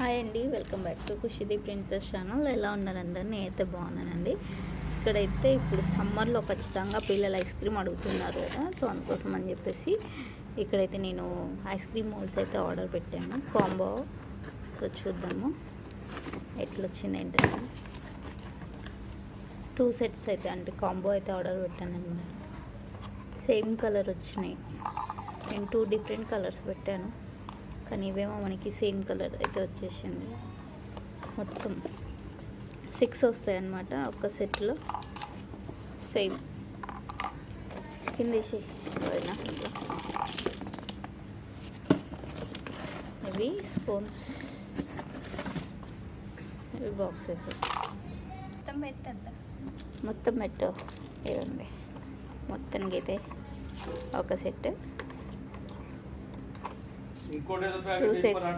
Hi అండి, welcome back to ఖుషిది princess channel. ఎలా ఉన్నారు అందరు? నేనైతే బాగున్నానండి. ఇక్కడైతే ఇప్పుడు సమ్మర్లో ఖచ్చితంగా పిల్లలు ఐస్ క్రీమ్ అడుగుతున్నారు కదా, సో అందుకోసం అని చెప్పేసి ఇక్కడైతే నేను ఐస్ క్రీమ్ మోల్స్ అయితే ఆర్డర్ పెట్టాను, కాంబో. సో చూద్దాము ఎట్లా వచ్చింది ఏంటంటే 2 సెట్స్ అయితే అంటే కాంబో అయితే ఆర్డర్ పెట్టాను అనమాట. సేమ్ కలర్ వచ్చినాయి. నేను 2 డిఫరెంట్ కలర్స్ పెట్టాను, కానీ ఇవేమో మనకి సేమ్ కలర్ అయితే వచ్చేసింది. మొత్తం 6 వస్తాయి అన్నమాట ఒక సెట్లో, సేమ్. కిందేసి ఇవి స్పూన్స్, ఇవి బాక్సెస్. మొత్తం పెట్టు ఇదండి. మొత్తానికి అయితే ఒక సెట్, 2 సెట్స్